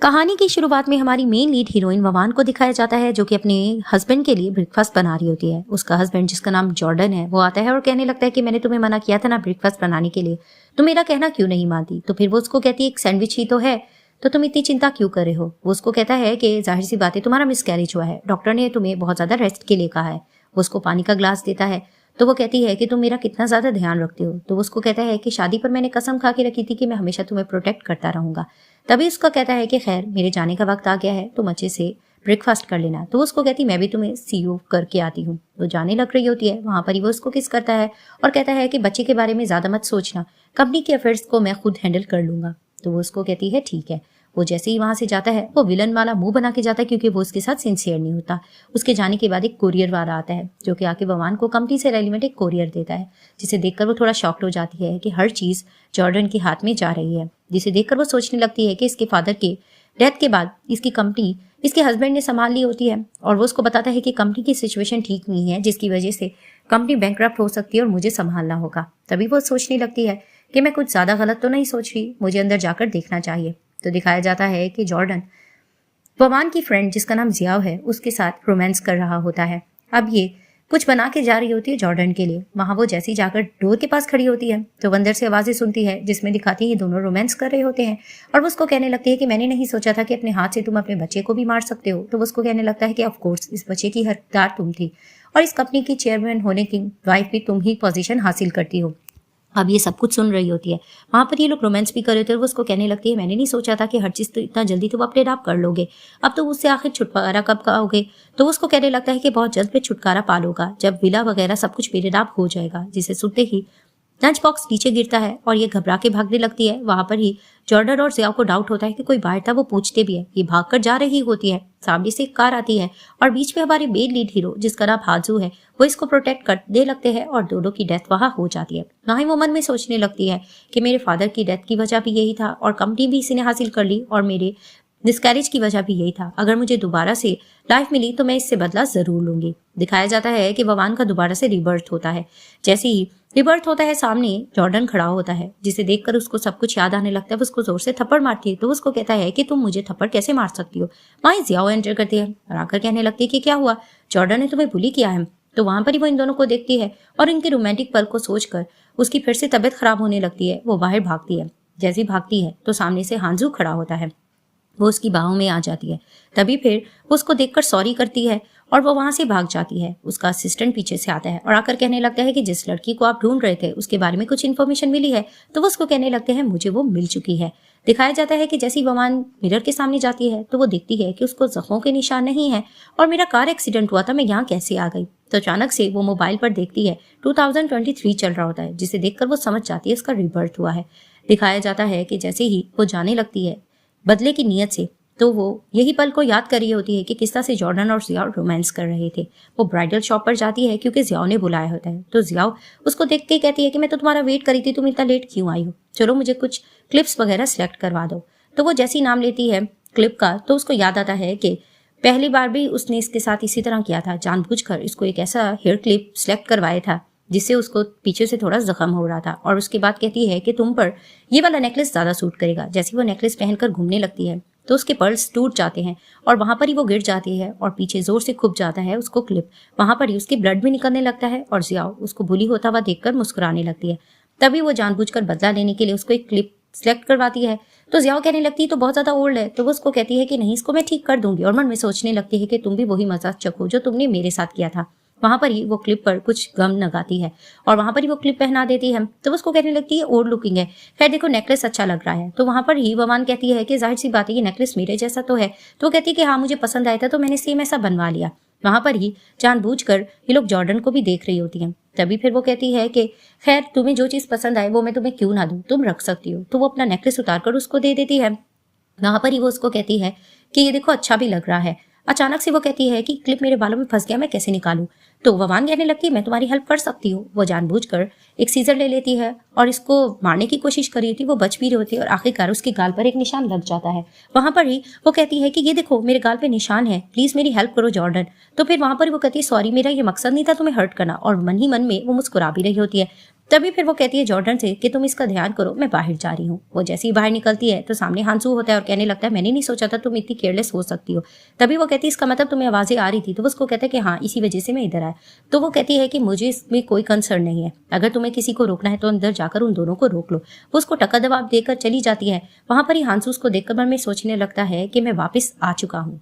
कहानी की शुरुआत में हमारी मेन लीड हीरोइन ववान को दिखाया जाता है, जो कि अपने हस्बैंड के लिए ब्रेकफास्ट बना रही होती है। उसका हस्बैंड, जिसका नाम जॉर्डन है, वो आता है और कहने लगता है कि मैंने तुम्हें मना किया था ना ब्रेकफास्ट बनाने के लिए, तुम मेरा कहना क्यों नहीं मानती। तो फिर वो उसको कहती है एक सैंडविच ही तो है, तो तुम इतनी चिंता क्यों कर रहे हो। वो उसको कहता है कि जाहिर सी बात है तुम्हारा मिसकैरेज हुआ है, डॉक्टर ने तुम्हें बहुत ज्यादा रेस्ट के लिए कहा है। वो उसको पानी का ग्लास देता है। तो वो कहती है कि तुम मेरा कितना ज्यादा ध्यान रखते हो। तो वो उसको कहता है कि शादी पर मैंने कसम खा के रखी थी कि मैं हमेशा तुम्हें प्रोटेक्ट करता रहूंगा। तभी उसका कहता है कि खैर मेरे जाने का वक्त आ गया है, तुम अच्छे से ब्रेकफास्ट कर लेना। तो उसको कहती मैं भी तुम्हें सी यू करके आती हूँ। तो जाने लग रही होती है, वहां पर ही वो उसको किस करता है और कहता है कि बच्चे के बारे में ज्यादा मत सोचना, कंपनी के अफेयर्स को मैं खुद हैंडल कर लूंगा। तो वो उसको कहती है ठीक है। वो जैसे ही वहां से जाता है वो विलन वाला मुंह बना के जाता है, क्योंकि वो उसके साथ सिंसियर नहीं होता। उसके जाने के बाद एक कोरियर वाला आता है, जो कि आके ववान को कंपनी से रेलिवेंट एक कोरियर देता है, जिसे देखकर वो थोड़ा शॉक्ड हो जाती है कि हर चीज जॉर्डन के हाथ में जा रही है। जिसे देखकर वो सोचने लगती है कि इसके फादर के डेथ के बाद इसकी कंपनी इसके हस्बैंड ने संभाल ली होती है, और वो उसको बताता है कि कंपनी की सिचुएशन ठीक नहीं है, जिसकी वजह से कंपनी बैंकरप्ट हो सकती है और मुझे संभालना होगा। तभी वो सोचने लगती है कि मैं कुछ ज्यादा गलत तो नहीं सोच रही, मुझे अंदर जाकर देखना चाहिए। तो दिखाया जाता है कि जॉर्डन ववान की फ्रेंड, जिसका नाम जियाओ है, उसके साथ रोमांस कर रहा होता है। अब ये कुछ बना के जा रही होती है जॉर्डन के लिए। वहां वो जैसे ही जाकर डोर के पास खड़ी होती है तो अंदर से आवाजें सुनती है, जिसमें दिखाती है ये दोनों रोमांस कर रहे होते हैं। और वो उसको कहने लगती है कि मैंने नहीं सोचा था कि अपने हाथ से तुम अपने बच्चे को भी मार सकते हो। तो वो उसको कहने लगता है कि ऑफ कोर्स इस बच्चे की हकदार तुम थी, और इस कंपनी की चेयरमैन होने की वाइफ भी तुम ही पोजीशन हासिल करती हो। अब ये सब कुछ सुन रही होती है। वहां पर ये लोग रोमांस भी कर रहे थे और वो उसको कहने लगती है मैंने नहीं सोचा था कि हर चीज तो इतना जल्दी तुम अपने आप कर लोगे, अब तो उससे आखिर छुटकारा कब पाओगे। तो वो उसको कहने लगता है कि बहुत जल्द पे छुटकारा पालोगा, जब विला वगैरह सब कुछ मेरे नाम हो जाएगा। जिसे सुनते ही लंच बॉक्स नीचे गिरता है और ये घबरा के भागने लगती है। वहां पर ही जॉर्डन और जियाओ को डाउट होता है कि कोई बाहर था, वो पूछते भी है। ये भागकर जा रही होती है, सामने से एक कार आती है और बीच में हमारे मेन लीड हीरो, जिसका नाम हाजू है, वो इसको प्रोटेक्ट करने लगते हैं और दोनों की डेथ वहां हो जाती है। ना ही वो मन में सोचने लगती है कि मेरे फादर की डेथ की वजह भी यही था और कंपनी भी इसी ने हासिल कर ली, और मेरे मिसकैरेज की वजह भी यही था। अगर मुझे दोबारा से लाइफ मिली तो मैं इससे बदला जरूर लूंगी। दिखाया जाता है कि ववान का दोबारा से रिबर्थ होता है। जैसे ही रिबर्थ होता है, सामने जॉर्डन खड़ा होता है, जिसे देखकर उसको सब कुछ याद आने लगता है। वो उसको जोर से थप्पड़ मारती है। तो उसको कहता है कि तुम मुझे थप्पड़ कैसे मार सकती हो। वहीं जियाओ एंटर करती है और आकर कहने लगती है कि क्या हुआ, जॉर्डन ने तुम्हें बुली किया है। तो वहां पर ही वो इन दोनों को देखती है और इनके रोमांटिक पल को सोचकर उसकी फिर से तबीयत खराब होने लगती है। वो बाहर भागती है। जैसी भागती है तो सामने से हांजू खड़ा होता है। वो उसकी बाहों में आ जाती है। तभी फिर वो उसको देखकर सॉरी करती है और वो वहां से भाग जाती है। उसका असिस्टेंट पीछे से आता है और आकर कहने लगता है कि जिस लड़की को आप ढूंढ रहे थे उसके बारे में कुछ इन्फॉर्मेशन मिली है। तो वो उसको कहने लगते हैं मुझे वो मिल चुकी है। दिखाया जाता है कि जैसी वमान मिरर के सामने जाती है तो वो देखती है कि उसको जख्मों के निशान नहीं है, और मेरा कार एक्सीडेंट हुआ था, मैं यहाँ कैसे आ गई। तो अचानक से वो मोबाइल पर देखती है 2023 चल रहा होता है, जिसे देखकर वो समझ जाती है इसका रिबर्थ हुआ है। दिखाया जाता है कि जैसे ही वो जाने लगती है बदले की नीयत से, तो वो यही पल को याद कर रही होती है कि किस तरह से जॉर्डन और जियाओ रोमांस कर रहे थे। वो ब्राइडल शॉप पर जाती है क्योंकि जियाओ ने बुलाया होता है। तो जियाओ उसको देख के कहती है कि मैं तो तुम्हारा वेट करी थी, तुम इतना लेट क्यों आई हो, चलो मुझे कुछ क्लिप्स वगैरह सिलेक्ट करवा दो। तो वो जैसी नाम लेती है क्लिप का, तो उसको याद आता है कि पहली बार भी उसने इसके साथ इसी तरह किया था, जानबूझकर इसको एक ऐसा हेयर क्लिप सिलेक्ट करवाया था जिससे उसको पीछे से थोड़ा जख्म हो रहा था। और उसके बाद कहती है कि तुम पर ये वाला नेकलेस ज्यादा सूट करेगा। जैसे वो नेकलेस पहनकर घूमने लगती है तो उसके पर्ल्स टूट जाते हैं और वहां पर ही वो गिर जाती है और पीछे जोर से खुप जाता है उसको क्लिप। वहां पर ही उसके ब्लड भी निकलने लगता है और जियाओ उसको बुली होता हुआ देखकर मुस्कुराने लगती है। तभी वो जानबूझकर बदला लेने के लिए उसको एक क्लिप सिलेक्ट करवाती है। तो जियाओ कहने लगती है तो बहुत ज्यादा ओल्ड है। तो वो उसको कहती है कि नहीं, इसको मैं ठीक कर दूंगी, और मन में सोचने लगती है कि तुम भी वही मजाक चखो जो तुमने मेरे साथ किया था। वहां पर ही वो क्लिप पर कुछ गम लगाती है और वहां पर ही वो क्लिप पहना देती है। तो उसको कहने लगती है ओल्ड लुकिंग है, खैर देखो नेकलेस अच्छा लग रहा है। तो वहां पर ही वमान कहती है कि जाहिर सी बात है ये नेकलेस मेरे जैसा तो है। तो वो कहती है कि हाँ मुझे पसंद आया था तो मैंने सेम ऐसा बनवा लिया। वहां पर ही जानबूझकर ये लोग जॉर्डन को भी देख रही होती हैं। तभी फिर वो कहती है कि खैर तुम्हें जो चीज पसंद आए वो मैं तुम्हें क्यों ना दूं, तुम रख सकती हो। तो वो अपना नेकलेस उतारकर उसको दे देती है। वहां पर ही वो उसको कहती है कि ये देखो अच्छा भी लग रहा है। अचानक से वो कहती है कि क्लिप मेरे बालों में फंस गया, मैं कैसे निकालूं। तो ववान कहने लगती है मैं तुम्हारी हेल्प कर सकती हूँ। वो जानबूझकर एक सीजर ले लेती है और इसको मारने की कोशिश कर रही थी। वो बच भी रही होती है और आखिरकार उसके गाल पर एक निशान लग जाता है। वहां पर ही वो कहती है कि ये देखो मेरे गाल पे निशान है, प्लीज मेरी हेल्प करो जॉर्डन। तो फिर वहां पर वो कहती है सॉरी मेरा ये मकसद नहीं था तुम्हें हर्ट करना, और मन ही मन में वो मुस्कुरा भी रही होती है। तभी फिर वो कहती है जॉर्डन से कि तुम इसका ध्यान करो, मैं बाहर जा रही हूँ। वो जैसे ही बाहर निकलती है तो सामने हांसू होता है और कहने लगता है मैंने नहीं सोचा था तुम इतनी केयरलेस हो सकती हो। तभी वो कहती है इसका मतलब तुम्हें आवाजें आ रही थी। तो वो उसको कहता है कि हाँ, इसी वजह से मैं इधर आया। तो वो कहती है कि मुझे इसमें कोई कंसर्न नहीं है, अगर तुम्हें किसी को रोकना है तो अंदर जाकर उन दोनों को रोक लो। वो उसको टक्का जवाब देकर चली जाती है। वहां पर ही हांसू उसको देखकर मन में सोचने लगता है कि मैं वापस आ चुका हूँ।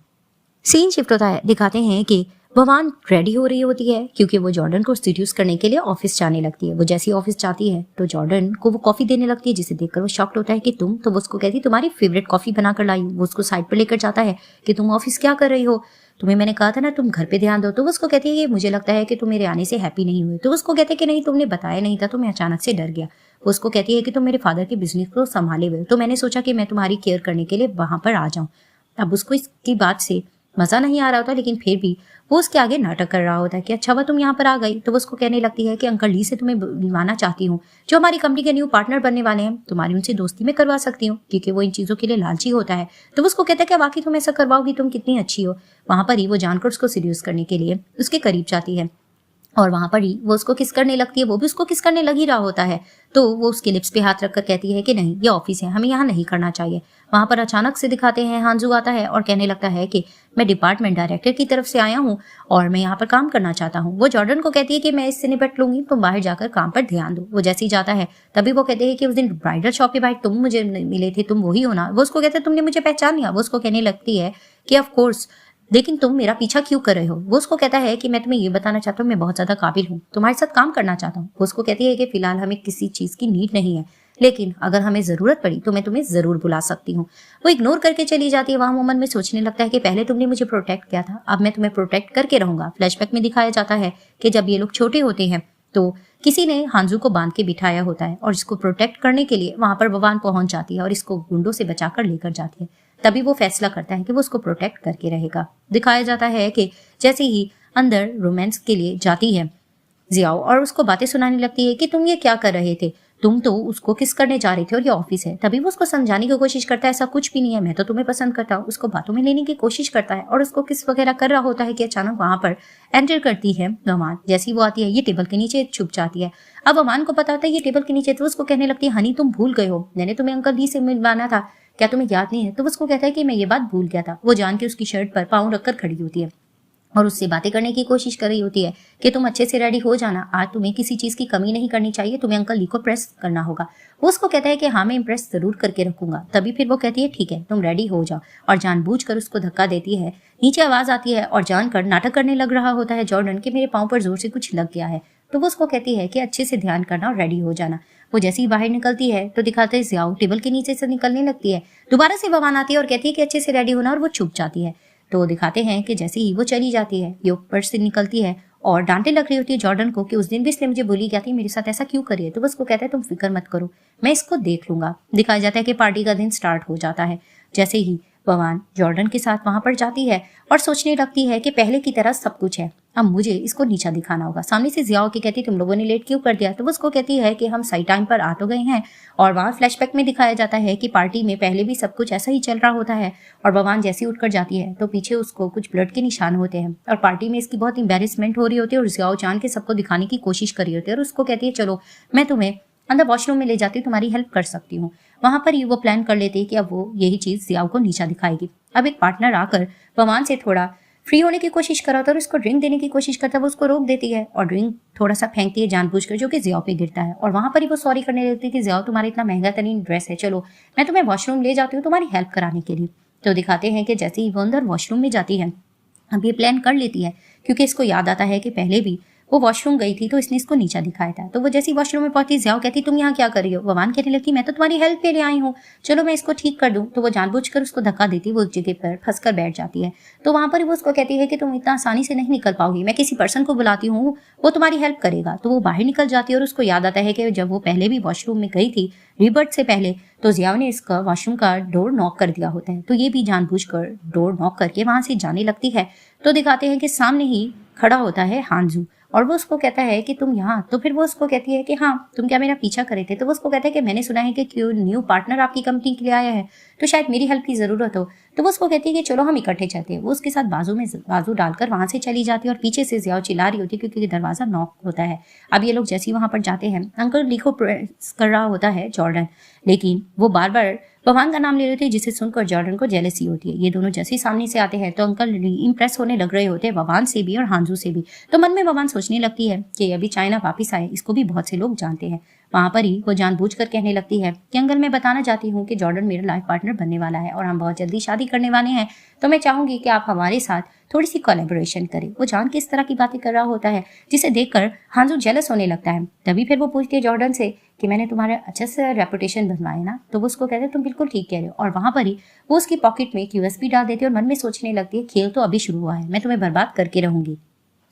सीन शिफ्ट होता है, दिखाते हैं कि भवान रेडी हो रही होती है क्योंकि वो जॉर्डन को सीड्यूस करने के लिए ऑफिस जाने लगती है। वो जैसी ऑफिस जाती है तो जॉर्डन को वो कॉफी देने लगती है, जिसे देखकर वो शॉक्ड होता है कि तुम, तो वो उसको कहती है तुम्हारी फेवरेट कॉफी बनाकर लाई हूँ। वो उसको साइड पर लेकर जाता है कि तुम ऑफिस क्या कर रही हो, तुम्हें मैंने कहा था ना तुम घर पे ध्यान दो। तो वो उसको कहती है कि मुझे लगता है कि तुम मेरे आने से हैप्पी नहीं हुए। तो उसको कहते हैं कि नहीं, तुमने बताया नहीं था तो मैं अचानक से डर गया। वो उसको कहती है कि तुम मेरे फादर के बिजनेस को संभाले हुए, तो मैंने सोचा कि मैं तुम्हारी केयर करने के लिए वहां पर आ जाऊं। अब उसको इसकी बात से मजा नहीं आ रहा होता, लेकिन फिर भी वो उसके आगे नाटक कर रहा होता है कि अच्छा हुआ तुम यहाँ पर आ गई। तो वो उसको कहने लगती है कि अंकल ली से तुम्हें बुलवाना चाहती हूँ, जो हमारी कंपनी के न्यू पार्टनर बनने वाले हैं, तुम्हारी उनसे दोस्ती में करवा सकती हूँ क्योंकि वो इन चीजों के लिए लालची होता है। तो वो उसको कहता है कि वाकई तुम ऐसा करवाओगी, तुम कितनी अच्छी हो। वहां पर ही वो जानकर उसको सीड्यूस करने के लिए उसके करीब जाती है और वहां पर ही वो उसको किस करने लगती है। वो भी उसको किस करने लग ही रहा होता है। तो वो उसके लिप्स पे हाथ रखकर कहती है कि नहीं, ये ऑफिस है, हमें यहाँ नहीं करना चाहिए। वहां पर अचानक से दिखाते हैं हांजू आता है और कहने लगता है कि मैं डिपार्टमेंट डायरेक्टर की तरफ से आया हूँ और मैं यहाँ पर काम करना चाहता हूँ। वो जॉर्डन को कहती है कि मैं इससे निपट लूंगी, तुम बाहर जाकर काम पर ध्यान दो। वो जैसे ही जाता है तभी वो कहते हैं कि उस दिन ब्राइडल शॉप पे भाई तुम मुझे मिले थे, तुम वही हो ना। वो उसको कहते हैं तुमने मुझे पहचान लिया। वो उसको कहने लगती है कि ऑफ कोर्स, लेकिन तुम मेरा पीछा क्यों कर रहे हो। वो उसको कहता है कि मैं तुम्हें ये बताना चाहता हूँ मैं बहुत ज्यादा काबिल हूँ, तुम्हारे साथ काम करना चाहता हूँ। वो उसको कहती है कि फिलहाल हमें किसी चीज की नीड नहीं है, लेकिन अगर हमें जरूरत पड़ी तो मैं तुम्हें जरूर बुला सकती हूँ। वो इग्नोर करके चली जाती है। वहां वो मन में सोचने लगता है कि पहले तुमने मुझे प्रोटेक्ट किया था, अब मैं तुम्हें प्रोटेक्ट करके रहूंगा। फ्लैशबैक में दिखाया जाता है कि जब ये लोग छोटे होते हैं तो किसी ने हांजू को बांध के बिठाया होता है और इसको प्रोटेक्ट करने के लिए वहां पर भवान पहुंच जाती है और इसको गुंडों से बचाकर लेकर जाती है। तभी वो फैसला करता है कि वो उसको प्रोटेक्ट करके रहेगा। दिखाया जाता है कि जैसे ही अंदर रोमांस के लिए जाती है जियाओ और उसको बातें सुनाने लगती है कि तुम ये क्या कर रहे थे, तुम तो उसको किस करने जा रहे थे और ये ऑफिस है। तभी वो उसको समझाने की कोशिश करता है ऐसा कुछ भी नहीं है, मैं तो तुम्हें पसंद करता हूँ। उसको बातों में लेने की कोशिश करता है और उसको किस वगैरह कर रहा होता है कि अचानक वहां पर एंटर करती है वमान। जैसी वो आती है ये टेबल के नीचे छुप जाती है। अब वमान को पता होता है ये टेबल के नीचे, तो उसको कहने लगती है हनी तुम भूल गए हो, मैंने तुम्हें अंकल ली से मिलवाना था, क्या तुम्हें याद नहीं है। तो उसको कहता है कि मैं ये बात भूल गया था। वो जान के उसकी शर्ट पर पाँव रखकर खड़ी होती है और उससे बातें करने की कोशिश कर रही होती है कि तुम अच्छे से रेडी हो जाना, आज तुम्हें किसी चीज की कमी नहीं करनी चाहिए, तुम्हें अंकल ली को प्रेस करना होगा। वो उसको कहता है कि हाँ मैं इम्प्रेस जरूर करके रखूंगा। तभी फिर वो कहती है ठीक है तुम रेडी हो जाओ और जानबूझकर उसको धक्का देती है। नीचे आवाज आती है और जानकर नाटक करने लग रहा होता है जॉर्डन कि मेरे पाँव पर जोर से कुछ लग गया है। तो वो उसको कहती है कि अच्छे से ध्यान करना और रेडी हो जाना। वो जैसे ही बाहर निकलती है तो दिखाते हैं जियाओ टेबल के नीचे से निकलने लगती है। दोबारा से भवान आती है और कहती है कि अच्छे से रेडी होना और वो छुप जाती है। तो दिखाते हैं कि जैसे ही वो चली जाती है ये ऊपर से निकलती है और डांटे लग रही होती है जॉर्डन को कि उस दिन भी इसने मुझे बोली क्या थी, मेरे साथ ऐसा क्यों करिए। तो बस को कहता है तुम फिक्र मत करो, मैं इसको देख लूंगा। दिखाया जाता है कि पार्टी का दिन स्टार्ट हो जाता है। जैसे ही भवान जॉर्डन के साथ वहां पर जाती है और सोचने लगती है कि पहले की तरह सब कुछ है, अब मुझे इसको नीचा दिखाना होगा। सामने से जियाओ की कहती तुम लोगों ने लेट क्यों कर दिया। तो वो उसको कहती है कि हम सही टाइम पर आ तो गए हैं। और वहाँ फ्लैशबैक में दिखाया जाता है कि पार्टी में पहले भी सब कुछ ऐसा ही चल रहा होता है और भवान जैसे ही उठकर जाती है तो पीछे उसको कुछ ब्लड के निशान होते हैं और पार्टी में इसकी बहुत एम्बेरसमेंट हो रही होती है और जियाओ जान के सबको दिखाने की कोशिश कर रही होती है और उसको कहती है चलो मैं तुम्हें अंदर वॉशरूम में ले जाती हूँ, तुम्हारी हेल्प कर सकती हूँ। वहां पर ही वो प्लान कर लेते हैं कि अब वो यही चीज जियाओ को नीचा दिखाएगी। अब एक पार्टनर आकर भवान से थोड़ा फ्री होने की कोशिश करा था और उसको ड्रिंक देने की कोशिश करता है। वो उसको रोक देती है और ड्रिंक थोड़ा सा फेंकती है जानबूझकर, जो कि जियाओ पे गिरता है। और वहां पर ही वो सॉरी करने लगती है कि जियाओ तुम्हारा इतना महंगा तरीन ड्रेस है, चलो मैं तुम्हें वॉशरूम ले जाती हूँ तुम्हारी हेल्प कराने के लिए। तो दिखाते हैं कि जैसे ही वो अंदर वॉशरूम में जाती है अब ये प्लान कर लेती है क्योंकि इसको याद आता है कि पहले भी वो वॉशरूम गई थी तो इसने इसको नीचा दिखाया था। तो वो जैसी वॉशरूम में पहुंची जियाओ कहती तुम यहाँ क्या कर रही हो। भवान कहने लगती मैं तो तुम्हारी हेल्प के लिए आई हूँ, चलो मैं इसको ठीक कर दूं। तो वो जानबूझकर उसको धक्का देती, वो जगह पर फंस कर बैठ जाती है। तो वहां पर वो उसको कहती है कि तुम इतना आसानी से नहीं निकल पाओगी, मैं किसी पर्सन को बुलाती हूँ वो तुम्हारी हेल्प करेगा। तो वो बाहर निकल जाती है और उसको याद आता है कि जब वो पहले भी वॉशरूम में गई थी रीबर्थ से पहले तो जियाओ ने इसका वॉशरूम का डोर नॉक कर दिया होता है। तो ये भी जानबूझकर डोर नॉक करके वहां से जाने लगती है। तो दिखाते हैं कि सामने ही खड़ा होता है हांजू और वो उसको कहता है कि तुम यहाँ, तो फिर वो उसको कहती है कि हाँ तुम क्या मेरा पीछा करे थे। तो वो उसको कहता है कि मैंने सुना है कि न्यू पार्टनर आपकी कंपनी के लिए आया है, तो शायद मेरी हेल्प की जरूरत हो। तो वो उसको कहती है कि चलो हम इकट्ठे चलते हैं। वो उसके साथ बाजू में बाजू डालकर वहां से चली जाती है और पीछे से जियाओ चिल्ला रही होती है क्योंकि दरवाजा नॉक होता है। अब ये लोग जैसे ही वहां पर जाते हैं, अंकल ली को प्रेस कर रहा होता है जॉर्डन, लेकिन वो बार बार भगवान का नाम ले रहे थे जिसे सुनकर जॉर्डन को जेलसी होती है। ये दोनों जैसे ही सामने से आते हैं तो अंकल इंप्रेस होने लग रहे होते हैं भगवान से भी और हांजू से भी। तो मन में भगवान सोचने लगती है कि अभी चाइना वापिस आए, इसको भी बहुत से लोग जानते हैं। वहां पर ही वो जानबूझकर कहने लगती है कि अंकल मैं बताना चाहती हूँ कि जॉर्डन मेरा लाइफ पार्टनर बनने वाला है और हम बहुत जल्दी शादी करने वाले हैं, तो मैं चाहूंगी कि आप हमारे साथ थोड़ी सी कोलैबोरेशन करें। वो जान के इस तरह की बातें कर रहा होता है जिसे देखकर हांजू जेलस होने लगता है। तभी फिर वो पूछती है जॉर्डन से कि मैंने तुम्हारा अच्छे से रेपुटेशन बनवाया ना। तो वो उसको कहते हैं तुम बिल्कुल ठीक कह रहे हो, और वहां पर ही वो उसकी पॉकेट में एक यूएसबी डाल देती है और मन में सोचने लगती है खेल तो अभी शुरू हुआ है, मैं तुम्हें बर्बाद करके रहूंगी।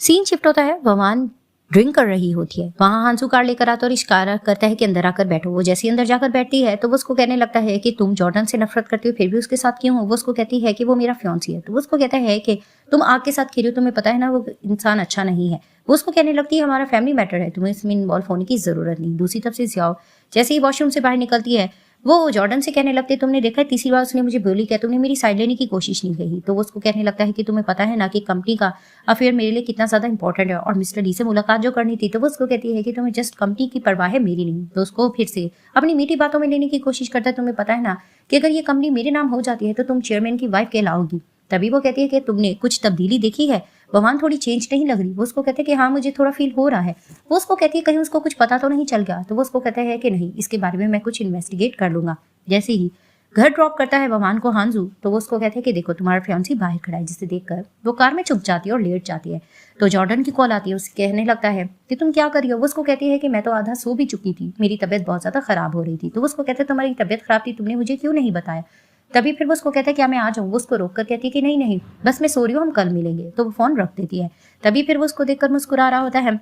सीन शिफ्ट होता है, भगवान ड्रिंक कर रही होती है। वहां हांसू कार लेकर आता और इशारा करता है कि अंदर आकर बैठो। वो जैसे अंदर जाकर बैठती है तो वो उसको कहने लगता है कि तुम जॉर्डन से नफरत करती हो फिर भी उसके साथ क्यों हो। वो उसको कहती है कि वो मेरा फियांसी है। तो वो उसको कहता है कि तुम आग के साथ खेली हो, तुम्हें पता है ना वो इंसान अच्छा नहीं है। वो उसको कहने लगती है हमारा फैमिली मैटर है, तुम्हें इसमें इन्वॉल्व होने की जरूरत नहीं। दूसरी तरफ से जियाओ जैसे ही वॉशरूम से बाहर निकलती है वो जॉर्डन से कहने लगते तुमने देखा है तीसरी बार उसने मुझे बोली क्या, तुमने मेरी साइड लेने की कोशिश नहीं की। तो वो उसको कहने लगता है कि तुम्हें पता है ना कि कंपनी का अफेयर मेरे लिए कितना ज्यादा इंपॉर्टेंट है और मिस्टर डी से मुलाकात जो करनी थी। तो वो उसको कहती है कि तुम्हें जस्ट कंपनी की परवाह है, मेरी नहीं। तो उसको फिर से अपनी मीठी बातों में लेने की कोशिश करता है, तुम्हें पता है ना कि अगर ये कंपनी मेरे नाम हो जाती है तो तुम चेयरमैन की वाइफ कहलाओगी। तभी वो कहती है कि तुमने कुछ तब्दीली देखी है, भगवान थोड़ी चेंज नहीं लग रही। वो उसको कहते हैं कि हाँ मुझे थोड़ा फील हो रहा है। वो उसको कहती है कहीं उसको कुछ पता तो नहीं चल गया। तो वो उसको कहता है कि नहीं, इसके बारे में मैं कुछ इन्वेस्टिगेट कर लूंगा। जैसे ही घर ड्रॉप करता है भगवान को हांजू, तो वो उसको कहते हैं कि देखो तुम्हारा फियांसी बाहर खड़ा है, जिसे देखकर वो कार में छुप जाती है और लेट जाती है। तो जॉर्डन की कॉल आती है, उसे कहने लगता है कि तुम क्या कर रही हो। वो उसको कहती है कि मैं तो आधा सो भी चुकी थी, मेरी तबीयत बहुत ज्यादा खराब हो रही थी। तो वो उसको कहते हैं तुम्हारी तबीयत खराब थी, तुमने मुझे क्यों नहीं बताया। तभी फिर वो उसको कहता है क्या मैं आ जाऊँ। वो उसको रोक कर कहती है कि नहीं नहीं बस मैं सो रही हूँ, हम कल मिलेंगे। तो वो फोन रख देती है। तभी फिर वो उसको देखकर मुस्कुरा रहा होता है।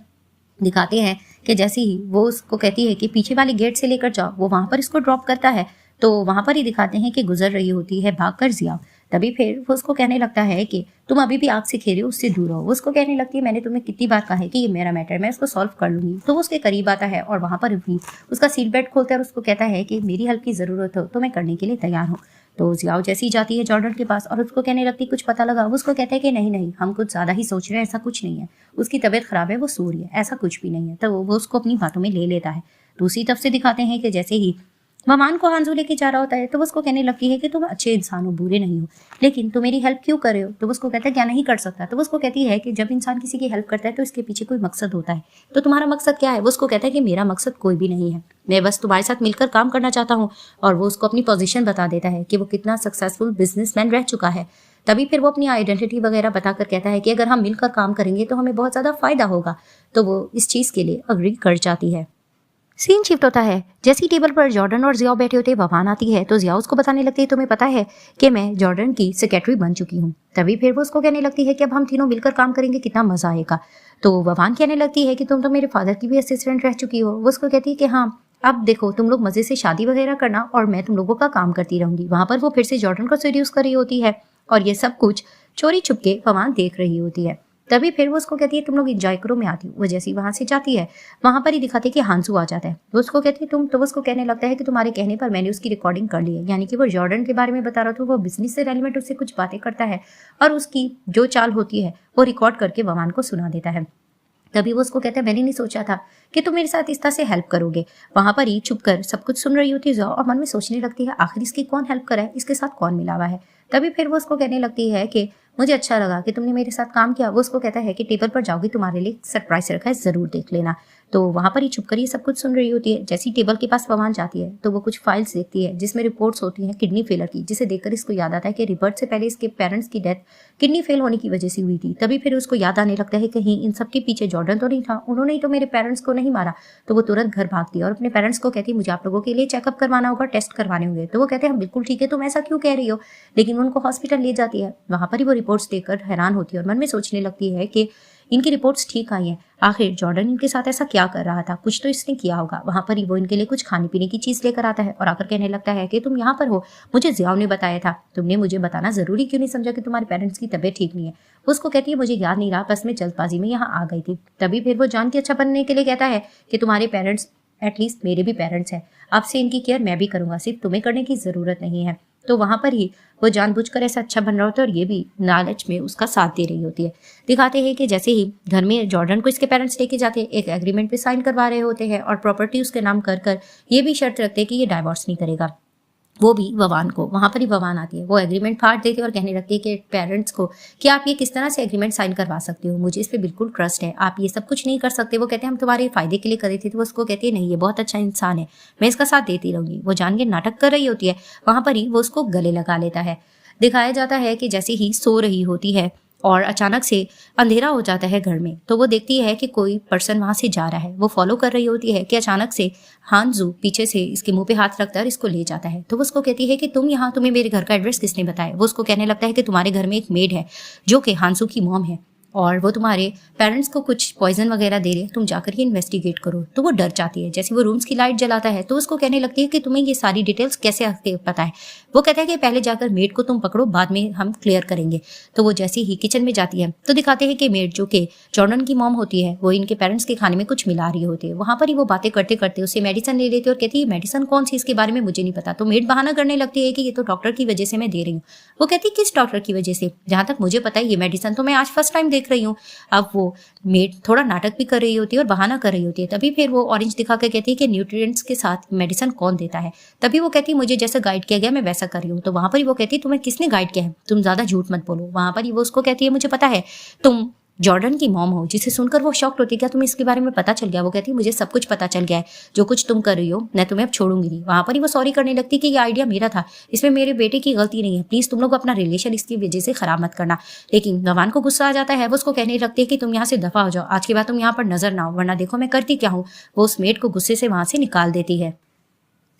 दिखाते हैं कि जैसे ही वो उसको कहती है कि पीछे वाले गेट से लेकर जाओ, वो वहां पर इसको ड्रॉप करता है। तो वहां पर ही दिखाते हैं कि गुजर रही होती है भागकर जिया। तभी फिर वो उसको कहने लगता है कि तुम अभी भी आग से खेल रही हो, उससे दूर रहो। वो उसको कहने लगती है मैंने तुम्हें कितनी बार कहा है कि ये मेरा मैटर, मैं इसको सॉल्व कर लूंगी। तो वो उसके करीब आता है और वहां पर भी उसका सीट बेल्ट खोलता है और उसको कहता है कि मेरी हेल्प की जरूरत हो तो मैं करने के लिए तैयार हूँ। तो जियाओ जैसी जाती है जॉर्डन के पास और उसको कहने लगती कुछ पता लगा। वो उसको कहता है कि नहीं नहीं हम कुछ ज्यादा ही सोच रहे हैं, ऐसा कुछ नहीं है, उसकी तबीयत खराब है, वो सो रही है, ऐसा कुछ भी नहीं है। तो वो उसको अपनी बातों में ले लेता है। दूसरी तरफ से दिखाते हैं कि जैसे ही वमान को हांजू लेके जा रहा होता है तो वो उसको कहने लगती है कि तुम अच्छे इंसान हो, बुरे नहीं हो, लेकिन तुम मेरी हेल्प क्यों कर रहे हो। तो वो उसको कहता है क्या नहीं कर सकता। तो वो उसको कहती है कि जब इंसान किसी की हेल्प करता है तो इसके पीछे कोई मकसद होता है, तो तुम्हारा मकसद क्या है। वो उसको कहता है कि मेरा मकसद कोई भी नहीं है, मैं बस तुम्हारे साथ मिलकर काम करना चाहता हूँ। और वो उसको अपनी पोजीशन बता देता है कि वो कितना सक्सेसफुल बिजनेसमैन रह चुका है। तभी फिर वो अपनी आइडेंटिटी वगैरह बताकर कहता है कि अगर हम मिलकर काम करेंगे तो हमें बहुत ज्यादा फायदा होगा। तो वो इस चीज के लिए अग्री कर जाती है। सीन शिफ्ट होता है, जैसी टेबल पर जॉर्डन और जियाओ बैठे होते हैं वहान आती है तो जियाओ उसको बताने लगती है तुम्हें पता है कि मैं जॉर्डन की सेक्रेटरी बन चुकी हूँ। तभी फिर वो उसको कहने लगती है कि अब हम तीनों मिलकर काम करेंगे, कितना मजा आएगा। तो वहान कहने लगती है कि तुम तो मेरे फादर की भी असिस्टेंट रह चुकी हो। वो उसको कहती है कि हाँ अब देखो तुम लोग मजे से शादी वगैरह करना और मैं तुम लोगों का काम करती रहूंगी। वहां पर वो फिर से जॉर्डन को सीड्यूस कर रही होती है और ये सब कुछ चोरी छुपके वहां देख रही होती है। तभी फिर वो उसको कहती है तुम लोग एंजॉय करो, मैं आती हूँ। वो जैसी वहां से जाती है वहां पर ही दिखाती है कि हांसू आ जाता है। वो उसको कहती है तुम, तो वो उसको कहने लगता है कि तुम्हारे कहने पर मैंने उसकी रिकॉर्डिंग कर ली है, यानी कि वो जॉर्डन के बारे में बता रहा था, वो बिजनेस से रेलिवेंट उससे कुछ बातें करता है और उसकी जो चाल होती है वो रिकॉर्ड करके वमान को सुना देता है। तभी वो उसको कहता है मैंने नहीं सोचा था कि तुम मेरे साथ इस तरह से हेल्प करोगे। वहां पर ही छुप कर सब कुछ सुन रही होती है और मन में सोचने लगती है आखिर इसकी कौन हेल्प करा है, इसके साथ कौन मिला हुआ है। तभी फिर वो उसको कहने लगती है कि मुझे अच्छा लगा कि तुमने मेरे साथ काम किया। वो उसको कहता है कि टेबल पर जाओगी तुम्हारे लिए सरप्राइज रखा है, जरूर देख लेना। तो वहां पर ही छुप कर ये सब कुछ सुन रही होती है। जैसी टेबल के पास वहां जाती है तो वो कुछ फाइल्स देखती है जिसमें रिपोर्ट्स होती हैं किडनी फेलर की, जिसे देखकर इसको याद आता है कि रिबर्थ से पहले इसके पेरेंट्स की डेथ किडनी फेल होने की वजह से हुई थी। तभी फिर उसको याद आने लगता है कहीं इन सब के पीछे जॉर्डन तो नहीं था, उन्होंने ही तो मेरे पेरेंट्स को नहीं मारा। तो वो तुरंत घर भागती है और अपने पेरेंट्स को कहती है मुझे आप लोगों के लिए चेकअप करवाना होगा, टेस्ट करवाने होंगे। तो वो कहते हैं हम बिल्कुल ठीक है, तुम ऐसा क्यों कह रही हो। लेकिन उनको हॉस्पिटल ले जाती है। वहां पर ही वो रिपोर्ट्स देखकर हैरान होती है और मन में सोचने लगती है कि इनकी रिपोर्ट्स ठीक आई हैं। आखिर जॉर्डन इनके साथ ऐसा क्या कर रहा था, कुछ तो इसने किया होगा। वहां पर ही वो इनके लिए कुछ खाने पीने की चीज लेकर आता है और आकर कहने लगता है कि तुम यहाँ पर हो, मुझे जियाओ ने बताया था, तुमने मुझे बताना जरूरी क्यों नहीं समझा कि तुम्हारे पेरेंट्स की तबीयत ठीक नहीं है। उसको कहती है मुझे याद नहीं रहा, बस मैं जल्दबाजी में यहाँ आ गई थी। तभी फिर वो जान के अच्छा बनने के लिए कहता है कि तुम्हारे पेरेंट्स एटलीस्ट मेरे भी पेरेंट्स हैं, अब से इनकी केयर मैं भी करूंगा, सिर्फ तुम्हें करने की जरूरत नहीं है। तो वहां पर ही वो जानबूझकर ऐसा अच्छा बन रहा होता है और ये भी लालच में उसका साथ दे रही होती है। दिखाते हैं कि जैसे ही घर में जॉर्डन को इसके पेरेंट्स लेके जाते हैं, एक एग्रीमेंट पे साइन करवा रहे होते हैं और प्रॉपर्टी उसके नाम कर कर ये भी शर्त रखते हैं कि ये डाइवोर्स नहीं करेगा। वो भी ववान को, वहां पर ही ववान आती है, वो एग्रीमेंट फाड़ देती है और कहने लगती है कि पेरेंट्स को कि आप ये किस तरह से एग्रीमेंट साइन करवा सकते हो, मुझे इस पे बिल्कुल ट्रस्ट है, आप ये सब कुछ नहीं कर सकते। वो कहते हैं हम तुम्हारे फायदे के लिए करे थे। तो वो उसको कहती है नहीं, ये बहुत अच्छा इंसान है, मैं इसका साथ देती रहूंगी। वो जान के नाटक कर रही होती है, वहां पर ही वो उसको गले लगा लेता है। दिखाया जाता है कि जैसे ही सो रही होती है और अचानक से अंधेरा हो जाता है घर में, तो वो देखती है कि कोई पर्सन वहां से जा रहा है। वो फॉलो कर रही होती है कि अचानक से हानजू पीछे से इसके मुंह पे हाथ रखकर इसको ले जाता है। तो वो उसको कहती है कि तुम यहाँ, तुम्हें मेरे घर का एड्रेस किसने बताया। वो उसको कहने लगता है कि तुम्हारे घर में एक मेड है जो कि हानजू की मॉम है और वो तुम्हारे पेरेंट्स को कुछ पॉइजन वगैरह दे रहे, तुम जाकर ये इन्वेस्टिगेट करो। तो वो डर जाती है। जैसे वो रूम्स की लाइट जलाता है तो उसको कहने लगती है कि तुम्हें ये सारी डिटेल्स कैसे पता है। वो कहता है कि पहले जाकर मेड को तुम पकड़ो, बाद में हम क्लियर करेंगे। तो वो जैसे ही किचन में जाती है तो दिखाते हैं कि मेड जो कि जॉर्डन की मॉम होती है, वो इनके पेरेंट्स के खाने में कुछ मिला रही होती है। वहां पर ही वो बातें करते करते उससे मेडिसिन ले लेती है और कहती है मेडिसिन कौन सी, इसके बारे में मुझे नहीं पता। तो मेड बहाना करने लगती है कि ये तो डॉक्टर की वजह से मैं दे रही हूँ। वो कहती है किस डॉक्टर की वजह से, जहां तक मुझे पता है ये मेडिसिन तो मैं आज फर्स्ट टाइम देख रही हूँ। अब वो मेड थोड़ा नाटक भी कर रही होती है और बहाना कर रही होती है। तभी फिर वो ऑरेंज दिखा के कहती है कि न्यूट्रिएंट्स के साथ मेडिसिन कौन देता है। तभी वो कहती है मुझे जैसा गाइड किया गया मैं वैसा कर रही हूँ। तो वहां पर ही वो कहती है तुम्हें किसने गाइड किया है, तुम ज्यादा झूठ मत बोलो। वहां पर ही वो उसको कहती है मुझे पता है तुम जॉर्डन की मॉम हो। जिसे सुनकर वो शॉक्ड होती है, क्या तुम्हें इसके बारे में पता चल गया। वो कहती है मुझे सब कुछ पता चल गया है, जो कुछ तुम कर रही हो मैं तुम्हें अब छोड़ूंगी नहीं। वहां पर ही वो सॉरी करने लगती कि ये आइडिया मेरा था, इसमें मेरे बेटे की गलती नहीं है, प्लीज तुम लोग अपना रिलेशन इसकी वजह से खराब मत करना। लेकिन नवान को गुस्सा आ जाता है, वो उसको कहने लगती है कि तुम यहाँ से दफा हो जाओ, आज के बाद तुम यहाँ पर नजर ना हो, वरना देखो मैं करती क्या हूँ। वो उस मेड को गुस्से से वहां से निकाल देती है।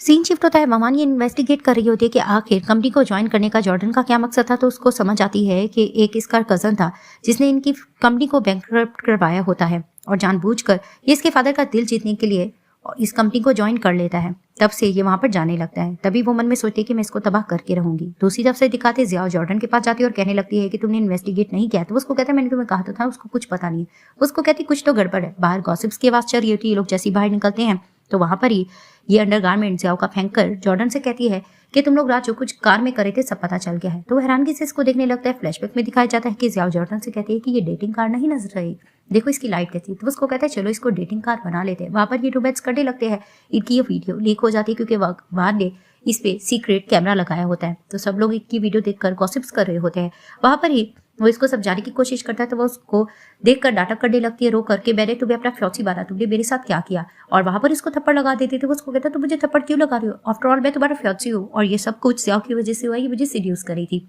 सीन शिफ्ट होता है, ममान ये इन्वेस्टिगेट कर रही होती है कि आखिर कंपनी को ज्वाइन करने का जॉर्डन का क्या मकसद था। तो उसको समझ आती है कि एक इसका कजन था जिसने इनकी कंपनी को बैंकरप्ट करवाया होता है और जानबूझकर ये इसके फादर का दिल जीतने के लिए इस कंपनी को ज्वाइन कर लेता है। तब से ये वहां पर जाने लगता है। तभी वो मन में सोचती है कि मैं इसको तबाह करके रहूंगी। दूसरी तरफ से दिखाते जियाओ जॉर्डन के पास जाती है और कहने लगती है कि तुमने इन्वेस्टिगेट नहीं किया। तो उसको कहता है मैंने तुम्हें कहा तो था, उसको कुछ पता नहीं है। उसको कहती कुछ तो गड़बड़ है। बाहर गॉसिप्स की आवाज चल रही होती है। ये लोग जैसे बाहर निकलते हैं तो वहां पर ही ये अंडरगारमेंट जियाओ का फेंक कर जॉर्डन से कहती है कि तुम लोग रात जो कुछ कार में करे थे सब पता चल गया है। तो हैरानगी से इसको देखने लगता है। फ्लैशबैक में दिखाया जाता है कि जियाओ जॉर्डन से कहती है कि ये डेटिंग कार नहीं नजर आई, देखो इसकी लाइट कैसी। तो उसको कहता है चलो इसको डेटिंग कार बना लेते हैं। वहां पर ये रोबोट्स करने लगते हैं। इनकी ये वीडियो लीक हो जाती है क्योंकि वहां ने इस पे सीक्रेट कैमरा लगाया होता है। तो सब लोग इनकी वीडियो देखकर गॉसिप्स कर रहे होते हैं। वहां पर ही वो इसको समझाने की कोशिश करता है तो वो उसको देखकर नाटक करने लगती है, रो करके मैंने तुम्हें अपना फ्यौसी बांधा, तुमने मेरे साथ क्या किया। और वहां पर इसको थप्पड़ लगा देती थी। वो उसको कहता तुम मुझे थप्पड़ क्यों लगा रही हो, आफ्टर ऑल मैं तुम्हारा फ्यौसी हूँ और ये सब कुछ जियाओ की वजह से हुआ, ये मुझे सीड्यूस करी थी।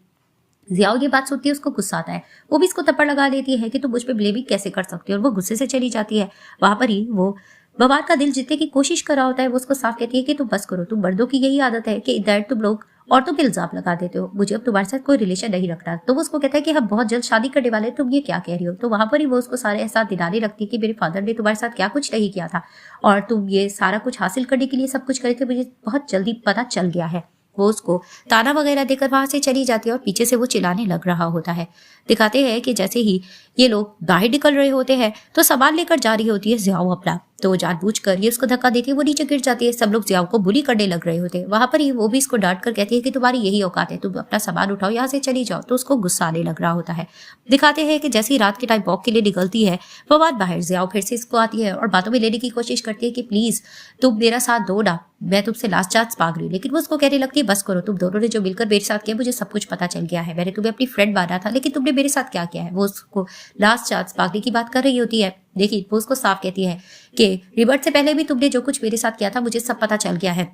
जियाओ ये बात सुनती है, उसको गुस्सा आता है। वो भी इसको थप्पड़ लगा देती है कि तुम मुझ पे ब्लेमिंग कैसे कर सकती हो और वो गुस्से से चली जाती है। वहां पर ही वो बवार का दिल जीतने की कोशिश कर रहा होता है। वो उसको साफ कहती है कि तुम बस करो, तुम मर्दों की यही आदत है कि दैट तुम लोग औरतों पे इल्जाम लगा देते हो, मुझे अब तुम्हारे साथ कोई रिलेशन नहीं रखना। तो वो उसको कहता है कि हम बहुत जल्द शादी करने वाले, तुम ये क्या कह रही हो। तो वहां पर ही वो उसको सारे एहसास दिलाने लगती है कि मेरे फादर ने तुम्हारे साथ क्या कुछ नहीं किया था और तुम ये सारा कुछ हासिल करने के लिए सब कुछ करे थे, मुझे बहुत जल्दी पता चल गया है। वो उसको ताना वगैरह देकर वहां से चली जाती है और पीछे से वो चिल्लाने लग रहा होता है। दिखाते हैं कि जैसे ही ये लोग बाहर निकल रहे होते हैं तो सामान लेकर जा रही होती है जियाओ अपना। तो वो जानबूझकर ये उसको धक्का देती है, वो नीचे गिर जाती है। सब लोग जियाओ को बुली करने लग रहे होते हैं। वहां पर ही वो भी इसको डांट कर कहती है कि तुम्हारी यही औकात है, तुम अपना सामान उठाओ, यहाँ से चली जाओ। तो उसको गुस्सा आने लग रहा होता है। दिखाते हैं कि जैसे ही रात के टाइम वॉक के लिए निकलती है वो बात बाहर जियाओ फिर से इसको आती है और बातों में लेने की कोशिश करती है कि प्लीज तुम मेरा साथ दो ना, मैं तुमसे लास्ट चांस मांग रही हूँ। लेकिन वो उसको कहने लगती है बस करो, तुम दोनों ने जो मिलकर मेरे साथ किया मुझे सब कुछ पता चल गया है, मैंने तुम्हें अपनी फ्रेंड माना था लेकिन तुमने मेरे साथ क्या किया है। वो उसको लास्ट चांस मांगने की बात कर रही होती है। देखिए वो उसको साफ कहती है कि रिबर्ट से पहले भी तुमने जो कुछ मेरे साथ किया था मुझे सब पता चल गया है,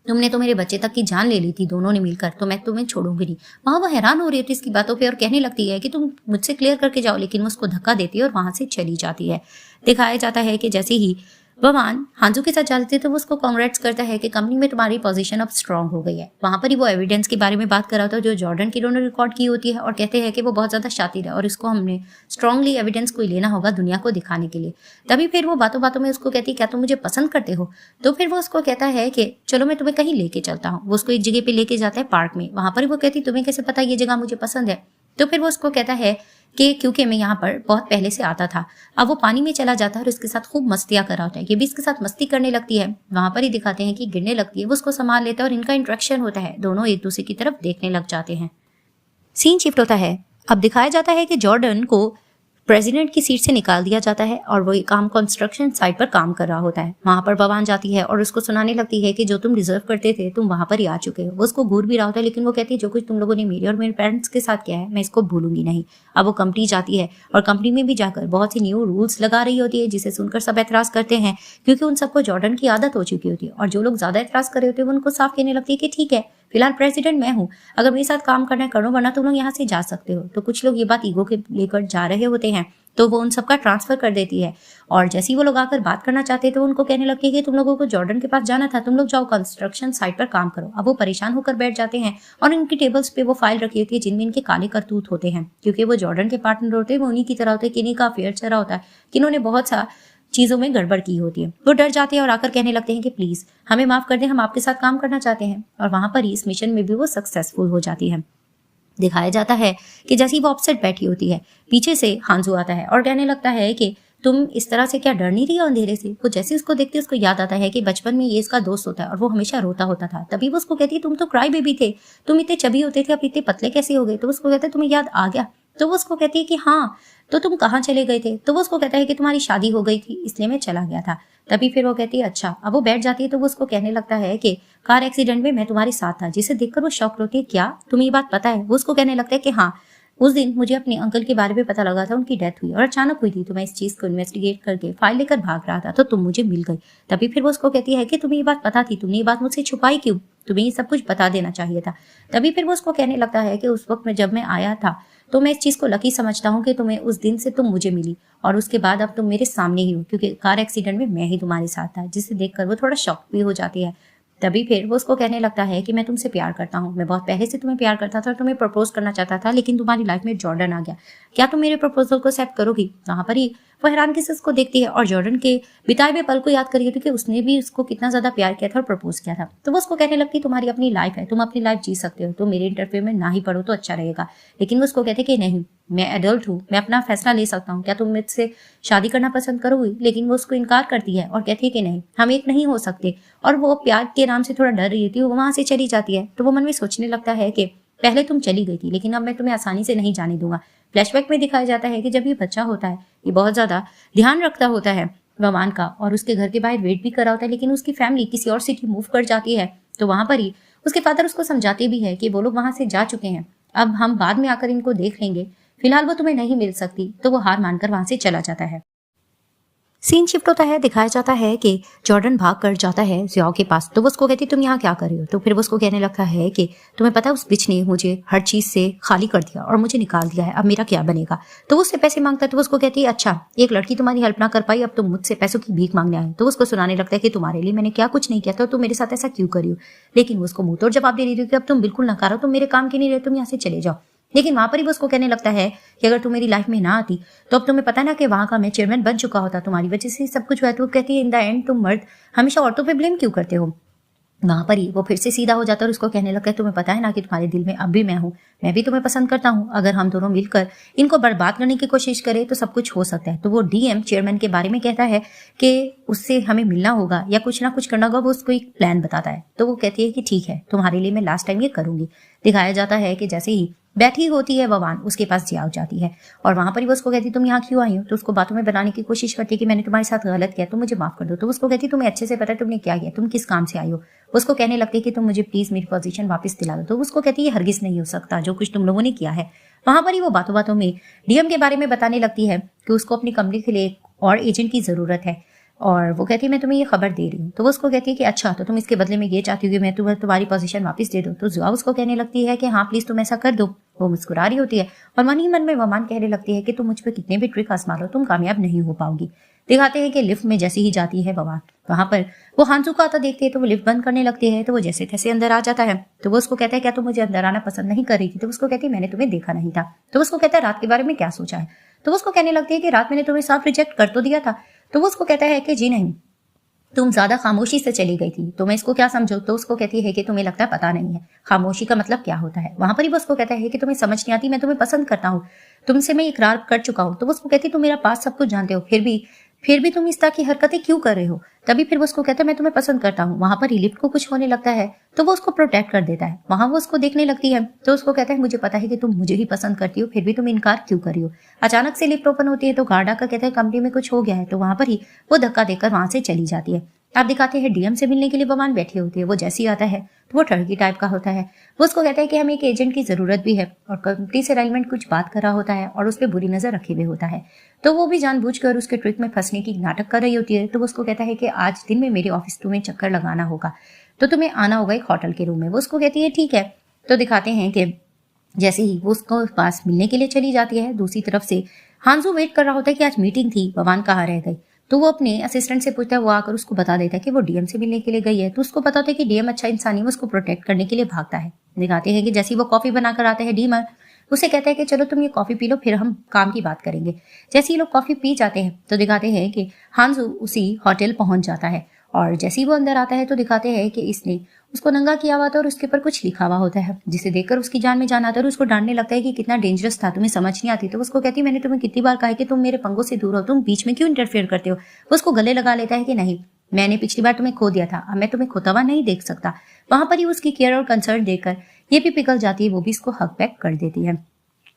तुमने तो मेरे बच्चे तक की जान ले ली थी दोनों ने मिलकर, तो मैं तुम्हें छोड़ूंगी नहीं। वहां वो हैरान हो रही थी इसकी बातों पे और कहने लगती है कि तुम मुझसे क्लियर करके जाओ, लेकिन वो उसको धक्का देती है और वहां से चली जाती है। दिखाया जाता है कि जैसे ही ववान हांजू के साथ जाते थे तो वो उसको कांग्रेट्स करता है कि कंपनी में तुम्हारी पोजीशन अब स्ट्रांग हो गई है। वहां पर ही वो एविडेंस के बारे में बात कर रहा था जो जॉर्डन की ने रिकॉर्ड की होती है और कहते हैं कि वो बहुत ज्यादा शातिर है और इसको हमने स्ट्रांगली एविडेंस कोई लेना होगा दुनिया को दिखाने के लिए। तभी फिर वो बातों बातों में उसको कहती है क्या तुम मुझे पसंद करते हो। तो फिर वो उसको कहता है कि चलो मैं तुम्हें कहीं लेके चलता हूँ। वो उसको एक जगह पे लेके जाता है पार्क में। वहां पर वो कहती तुम्हें कैसे पता ये जगह मुझे पसंद है। तो फिर वो उसको कहता है कि क्योंकि मैं यहाँ पर बहुत पहले से आता था। अब वो पानी में चला जाता है और उसके साथ खूब मस्तियां कर रहा होता है। ये भी इसके साथ मस्ती करने लगती है। वहां पर ही दिखाते हैं कि गिरने लगती है। वो उसको संभाल लेता है और इनका इंटरेक्शन होता है। दोनों एक दूसरे की तरफ देखने लग जाते हैं। सीन शिफ्ट होता है। अब दिखाया जाता है कि जॉर्डन को प्रेसिडेंट की सीट से निकाल दिया जाता है और वो काम कंस्ट्रक्शन साइट पर काम कर रहा होता है। वहां पर बवान जाती है और उसको सुनाने लगती है कि जो तुम डिजर्व करते थे तुम वहां पर ही आ चुके हो। वो उसको घूर भी रहा होता है लेकिन वो कहती है जो कुछ तुम लोगों ने मेरे और मेरे पेरेंट्स के साथ किया है मैं इसको भूलूंगी नहीं। अब वो कंपनी जाती है और कंपनी में भी जाकर बहुत सी न्यू रूल्स लगा रही होती है जिसे सुनकर सब एतराज करते हैं क्योंकि उन सबको जॉर्डन की आदत हो चुकी होती है। और जो लोग ज्यादा एतराज कर रहे होते हैं वो उनको साफ कहने लगती है कि ठीक है फिलहाल प्रेसिडेंट मैं हूँ, अगर मेरे साथ काम करना है करो वरना तुम लोग यहाँ से जा सकते हो। तो कुछ लोग ये बात ईगो के लेकर जा रहे होते हैं तो वो उन सबका ट्रांसफर कर देती है और जैसे ही वो लोग आकर बात करना चाहते हैं तो उनको कहने लगती है कि तुम लोगों को जॉर्डन के पास जाना था, तुम लोग जाओ कंस्ट्रक्शन साइट पर काम करो। अब वो परेशान होकर बैठ जाते हैं और इनकी टेबल्स पे वो फाइल रखी होती है जिनमें इनके काले करतूत होते हैं क्योंकि वो जॉर्डन के पार्टनर होते हैं। वो उन्हीं की तरह होते हैं, किन्हीं का अफेयर चल रहा होता है, किन्होंने बहुत सा चीजों में गड़बड़ की होती है। वो डर जाते हैं और आकर कहने लगते हैं कि प्लीज हमें माफ कर दें, हम आपके साथ काम करना चाहते हैं। और वहां पर इस मिशन में भी वो सक्सेसफुल हो जाती है। दिखाया जाता है कि जैसे ही वो अपसेट बैठी होती है पीछे से हांजू आता है और कहने लगता है कि तुम इस तरह से क्या डर नहीं रही हो अंधेरे से। वो जैसे उसको देखती है उसको याद आता है कि बचपन में ये इसका दोस्त होता है और वो हमेशा रोता होता था। तभी वो उसको कहती है तुम तो क्राई बेबी थे, तुम इतने चबी होते थे, अब इतने पतले कैसे हो गए। तो उसको कहता है तुम्हें याद आ गया। तो वो उसको कहती है कि हाँ तो तुम कहाँ चले गए थे। तो वो उसको कहता है कि तुम्हारी शादी हो गई थी इसलिए मैं चला गया था। तभी फिर वो कहती है अच्छा। अब वो बैठ जाती है तो वो उसको कहने लगता है कि कार एक्सीडेंट में मैं तुम्हारे साथ था, जिसे देखकर वो शॉक होती है क्या तुम्हें ये बात पता है। वो उसको कहने लगता है कि हाँ उस दिन मुझे अपने अंकल के बारे में पता लगा था, उनकी डेथ हुई और अचानक हुई थी तो मैं इस चीज को इन्वेस्टिगेट करके फाइल लेकर भाग रहा था तो तुम मुझे मिल गई। तभी फिर वो उसको कहती है कि तुम्हें ये बात पता थी, तुमने ये बात मुझसे छुपाई क्यों, तुम्हें ये सब कुछ बता देना चाहिए था। तभी फिर वो उसको कहने लगता है कि उस वक्त में जब मैं आया था तो मैं इस चीज को लकी समझता हूँ कि तुम्हें उस दिन से तुम मुझे मिली और उसके बाद अब तुम मेरे सामने ही हो क्योंकि कार एक्सीडेंट में मैं ही तुम्हारे साथ था, जिसे देखकर वो थोड़ा शॉक भी हो जाती है। तभी फिर वो उसको कहने लगता है कि मैं तुमसे प्यार करता हूँ, मैं बहुत पहले से तुम्हें प्यार करता था और तुम्हें प्रपोज करना चाहता था लेकिन तुम्हारी लाइफ में जॉर्डन आ गया, क्या तुम मेरे प्रपोजल को एक्सेप्ट करोगी। वहां पर ही वो हैरानगी से उसको देखती है और जॉर्डन के बिताए हुए पल को याद करी होती कि उसने भी उसको कितना ज्यादा प्यार किया था और प्रपोज किया था। तो वो उसको कहने लगती तुम्हारी अपनी लाइफ है, तुम अपनी लाइफ जी सकते हो, तो मेरे इंटरफेयर में ना ही पढ़ो तो अच्छा रहेगा। लेकिन वो उसको कहते कि नहीं मैं एडल्ट हूँ, मैं अपना फैसला ले सकता हूँ, क्या तुम मुझसे शादी करना पसंद करोगी। लेकिन वो उसको इनकार करती है और कहती है कि नहीं हम एक नहीं हो सकते। और वो प्यार के नाम से थोड़ा डर रही थी, वो वहां से चली जाती है। तो वो मन में सोचने लगता है कि पहले तुम चली गई थी लेकिन अब मैं तुम्हें आसानी से नहीं जाने दूंगा। फ्लैशबैक में दिखाया जाता है कि जब ये बच्चा होता है ये बहुत ज्यादा ध्यान रखता होता है वमान का और उसके घर के बाहर वेट भी कर रहा होता है, लेकिन उसकी फैमिली किसी और सिटी मूव कर जाती है। तो वहां पर ही उसके फादर उसको समझाते भी है कि वो लोग वहां से जा चुके हैं, अब हम बाद में आकर इनको देख लेंगे, फिलहाल वो तुम्हें नहीं मिल सकती। तो वो हार मानकर वहां से चला जाता है। सीन शिफ्ट होता है। दिखाया जाता है कि जॉर्डन भाग कर जाता है जियाओ के पास। तो वो उसको कहती तुम यहाँ क्या कर रही हो। तो फिर वो उसको कहने लगता है कि तुम्हें पता है उस बिच ने मुझे हर चीज से खाली कर दिया और मुझे निकाल दिया है, अब मेरा क्या बनेगा। तो वो उससे पैसे मांगता है। तो वो उसको कहती है अच्छा एक लड़की तुम्हारी हेल्प ना कर पाई, अब तुम मुझसे पैसों की भीख मांगने आए। तो उसको सुनाने लगता है कि तुम्हारे लिए मैंने क्या कुछ नहीं किया था, तुम मेरे साथ ऐसा क्यों करी हो। लेकिन वो उसको मुंह तोड़ जवाब दे रही थी कि अब तुम बिल्कुल नकारो, तुम मेरे काम के नहीं रहे, तुम यहाँ से चले जाओ। लेकिन वहां पर ही वो उसको कहने लगता है कि अगर तुम मेरी लाइफ में ना आती तो अब तुम्हें पता ना कि वहां का मैं चेयरमैन बन चुका होता, तुम्हारी वजह से सब कुछ हुआ। तो वो कहती है इन द एंड तुम मर्द हमेशा औरतों पे ब्लेम क्यों करते हो। वहां पर ही वो फिर से सीधा हो जाता है और उसको कहने लगता है तुम्हें पता है ना कि तुम्हारे दिल में अब भी मैं हूँ, मैं भी तुम्हें पसंद करता हूँ, अगर हम दोनों मिलकर इनको बर्बाद करने की कोशिश करें तो सब कुछ हो सकता है। तो वो डीएम चेयरमैन के बारे में कहता है कि उससे हमें मिलना होगा या कुछ ना कुछ करना होगा। वो उसको एक प्लान बताता है। तो वो कहती है कि ठीक है तुम्हारे लिए मैं लास्ट टाइम ये करूंगी। दिखाया जाता है कि जैसे ही बैठी होती है ववान उसके पास जियाओ जाती है और वहां पर ही वो उसको कहती तुम यहाँ क्यों आई हो। तो उसको बातों में बनाने की कोशिश करती है कि मैंने तुम्हारे साथ गलत किया, तुम मुझे माफ कर दो। तो उसको कहती तुम्हें अच्छे से पता है तुमने क्या किया, तुम किस काम से आई हो। उसको कहने लगती है कि तुम मुझे प्लीज मेरी पोजीशन वापस दिला दो। तो उसको कहती है हरगिज नहीं हो सकता जो कुछ तुम लोगों ने किया है। वहां पर ही वो बातों बातों में डीएम के बारे में बताने लगती है कि उसको अपनी कंपनी के लिए एक और एजेंट की जरूरत है और वो कहती है मैं तुम्हें ये खबर दे रही हूँ। तो वो उसको कहती है कि अच्छा, तो तुम इसके बदले में ये चाहती हो कि मैं तुम्हारी पोजीशन वापस दे दूँ। तो ज़िया उसको कहने लगती है कि हाँ प्लीज तुम ऐसा कर दो। वो मुस्कुरा रही होती है और मन ही मन में वमान कहने लगती है कि तुम मुझ पर कितने भी ट्रिक आजमा लो, तुम कामयाब नहीं हो पाओगी। दिखाते हैं कि लिफ्ट में जैसे ही जाती है वमान, वहां पर वो हांसू को आता देखती है तो वो लिफ्ट बंद करने लगती है। तो वो जैसे तैसे अंदर आ जाता है। तो वो उसको कहता है क्या तुम मुझे अंदर आना पसंद नहीं कर रही थी? तो उसको कहती है मैंने तुम्हें देखा नहीं था। तो उसको कहता है रात के बारे में क्या सोचा है? तो वो उसको कहने लगती है कि रात मैंने तुम्हें साफ रिजेक्ट कर तो दिया था। तो वो उसको कहता है कि जी नहीं, तुम ज्यादा खामोशी से चली गई थी, तो मैं इसको क्या समझू? तो उसको कहती है कि तुम्हें लगता है पता नहीं है खामोशी का मतलब क्या होता है। वहां पर ही वो उसको कहता है कि तुम्हें समझ नहीं आती, मैं तुम्हें पसंद करता हूँ, तुमसे मैं इकरार कर चुका हूँ। तो वो उसको कहती तुम मेरा पास सब कुछ जानते हो, फिर भी तुम इस तरह की हरकतें क्यों कर रहे हो? तभी फिर वो उसको कहता है मैं तुम्हें पसंद करता हूँ। वहां पर लिफ्ट को कुछ होने लगता है तो वो उसको प्रोटेक्ट कर देता है। वहां वो उसको देखने लगती है तो उसको कहता है मुझे पता है कि तुम मुझे ही पसंद करती हो, फिर भी तुम इनकार क्यों कर रही हो? अचानक से लिफ्ट ओपन होती है तो गार्ड आकर कहता है कंपनी में कुछ हो गया है। तो वहां पर ही वो धक्का देकर वहां से चली जाती है। आप दिखाते हैं डीएम से मिलने के लिए बमान बैठी होती है। वो जैसे ही आता है तो वो ठड़की टाइप का होता है। वो उसको कहता है कि हमें एक एजेंट की जरूरत भी है और कंपनी से रेलमेंट कुछ बात कर रहा होता है और उस पर बुरी नजर रखे हुए होता है। तो वो भी जानबूझकर उसके ट्रिक में फंसने की नाटक कर रही होती है। तो वो उसको कहता है कि आज दिन में मेरे ऑफिस तुम्हें चक्कर लगाना होगा, तो तुम्हें आना होगा एक होटल के रूम में। वो उसको कहती है ठीक है। तो दिखाते हैं कि जैसे ही वो उसको पास मिलने के लिए चली जाती है, दूसरी तरफ से हांजू वेट कर रहा होता है कि आज मीटिंग थी, बवान कहाँ रह गई। तो वो अपने असिस्टेंट से पूछता है, वो आकर उसको बता देता है कि वो डीएम से मिलने के लिए गई है। तो उसको पता होता है कि डीएम अच्छा इंसान है, वो उसको प्रोटेक्ट करने के लिए भागता है। दिखाते हैं कि जैसे ही वो कॉफी बनाकर आता है डीएम उसे कहता है कि चलो तुम ये कॉफी पी लो, फिर हम काम की बात करेंगे। जैसे ही लोग कॉफी पी जाते हैं तो दिखाते हैं कि हांजू उसी होटल पहुंच जाता है और जैसे ही वो अंदर आता है तो दिखाते हैं कि इसने उसको नंगा किया हुआ था और उसके ऊपर कुछ लिखा हुआ होता है, जिसे देखकर उसकी जान में जान आता है और उसको डांटने लगता है कि कितना डेंजरस था, तुम्हें समझ नहीं आती। तो उसको कहती है मैंने तुम्हें कितनी बार कहा है कि तुम मेरे पंगों से दूर हो, तुम बीच में क्यों इंटरफेयर करते हो? वो उसको गले लगा लेता है कि नहीं, मैंने पिछली बार तुम्हें खो दिया था, अब मैं तुम्हें खोता हुआ नहीं देख सकता। वहां पर ही उसकी केयर और कंसर्न देखकर ये भी पिघल जाती है, वो भी इसको हक बैक कर देती है।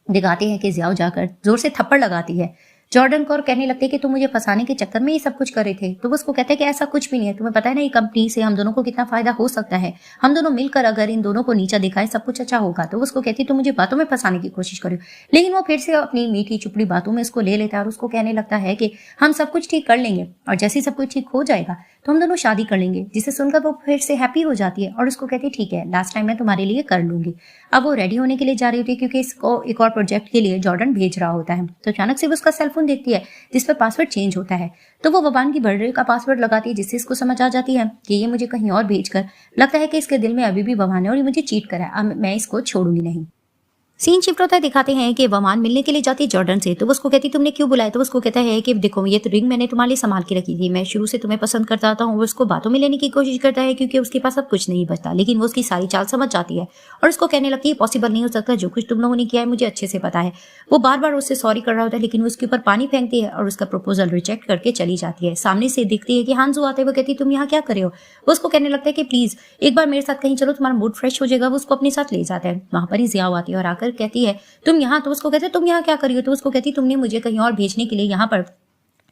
दिखाते हैं कि जियाओ जाकर जोर से थप्पड़ लगाती है जॉर्डन को और कहने लगते हैं कि तुम मुझे फंसाने के चक्कर में ये सब कुछ कर रहे थे। तो वो उसको कहते हैं कि ऐसा कुछ भी नहीं है, तुम्हें पता है ना ये कंपनी से हम दोनों को कितना फायदा हो सकता है, हम दोनों मिलकर अगर इन दोनों को नीचा दिखाएं सब कुछ अच्छा होगा। तो वो उसको कहती है तुम मुझे बातों में फंसाने की कोशिश करो, लेकिन वो फिर से अपनी मीठी चुपड़ी बातों में उसको ले लेता है और उसको कहने लगता है कि हम सब कुछ ठीक कर लेंगे और जैसे ही सब कुछ ठीक हो जाएगा तो हम दोनों शादी कर लेंगे। जिसे सुनकर वो फिर से हैप्पी हो जाती है और उसको कहती है ठीक है, लास्ट टाइम मैं तुम्हारे लिए कर लूंगी। अब वो रेडी होने के लिए जा रही होती है क्योंकि इसको एक और प्रोजेक्ट के लिए जॉर्डन भेज रहा होता है। तो अचानक से वो उसका सेलफोन देखती है जिस पर पासवर्ड चेंज होता है। तो वो बवान की बर्थडे का पासवर्ड लगाती है, जिससे इसको समझ आ जाती है कि ये मुझे कहीं और भेजकर लगता है कि इसके दिल में अभी भी बवान है और ये मुझे चीट करा है, अब मैं इसको छोड़ूंगी नहीं। सीन शिफ्ट होता है, दिखाते हैं कि वमान मिलने के लिए जाती है जॉर्डन से। तो वो उसको कहती तुमने क्यों बुलाया? तो उसको कहता है कि देखो ये तो रिंग मैंने तुम्हारे लिए संभाल के रखी थी, मैं शुरू से तुम्हें पसंद करता आता हूँ। वो उसको बातों में लेने की कोशिश करता है क्योंकि उसके पास अब कुछ नहीं बचता, लेकिन वो उसकी सारी चाल समझ जाती है और उसको कहने लगती है पॉसिबल नहीं हो सकता, जो कुछ तुम लोगों ने किया है मुझे अच्छे से पता है। वो बार बार उससे सॉरी कर रहा होता है लेकिन वो उसके ऊपर पानी फेंकती है और उसका प्रपोजल रिजेक्ट करके चली जाती है। सामने से दिखती है कि हांजू आते हैं, वो कहती तुम यहाँ क्या कर रहे हो? वो उसको कहने लगता है कि प्लीज एक बार मेरे साथ कहीं चलो, तुम्हारा मूड फ्रेश हो जाएगा। वो उसको अपने साथ ले जाता है। वहां पर ही जिया आती है और आकर कहती है तुम यहाँ, तो उसको कहते हैं तुम यहाँ क्या कर रही हो? तो उसको कहती तुमने मुझे कहीं और भेजने के लिए यहाँ पर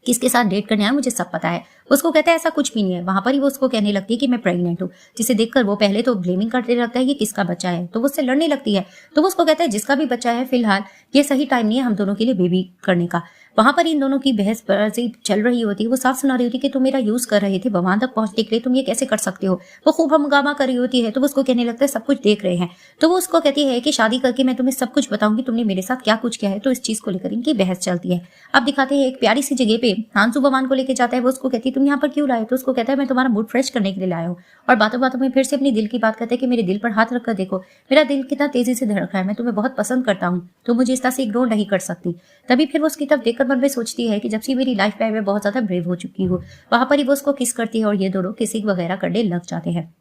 किसके साथ डेट करने आया मुझे सब पता है। उसको कहता है ऐसा कुछ भी नहीं है। वहां पर ही वो उसको कहने लगती है कि मैं प्रेग्नेंट हूँ, जिसे देखकर वो पहले तो ब्लेमिंग करते लगता है कि किसका बच्चा है। तो वो उससे लड़ने लगती है। तो वो उसको कहता है जिसका भी बच्चा है फिलहाल ये सही टाइम नहीं है हम दोनों के लिए बेबी करने का। वहां पर इन दोनों की बहसबाजी चल रही होती है। वो साफ सुना रही होती है कि तुम मेरा यूज कर रहे थे वहां तक पहुंचने के लिए, तुम ये कैसे कर सकते हो? वो खूब हंगामा कर रही होती है। तो वो उसको कहने लगता है सब कुछ देख रहे हैं। तो वो उसको कहती है कि शादी करके मैं तुम्हें सब कुछ बताऊंगी तुमने मेरे साथ क्या कुछ किया है। तो इस चीज को लेकर इनकी बहस चलती है। अब दिखाते हैं एक प्यारी सी जगह पे हांसू बवान को लेकर जाता है। वो उसको कहती है तुम यहाँ पर क्यों लाए? तो उसको कहता है मैं तुम्हारा मूड फ्रेश करने के लिए लाया हूँ। और बातों बातों में फिर से अपनी दिल की बात करता है कि मेरे दिल पर हाथ रखकर देखो, मेरा दिल कितना तेजी से धड़क रहा है, मैं तुम्हें बहुत पसंद करता हूँ, तो मुझे इस तरह से इग्नोर नहीं कर सकती। तभी फिर वो उसकी तरफ देखकर मन में सोचती है कि जब से मेरी लाइफ में मैं बहुत ज्यादा ब्रेव हो चुकी हूँ। वहां पर ही वो उसको किस करती है और ये दोनों किसिंग वगैरह करने लग जाते हैं।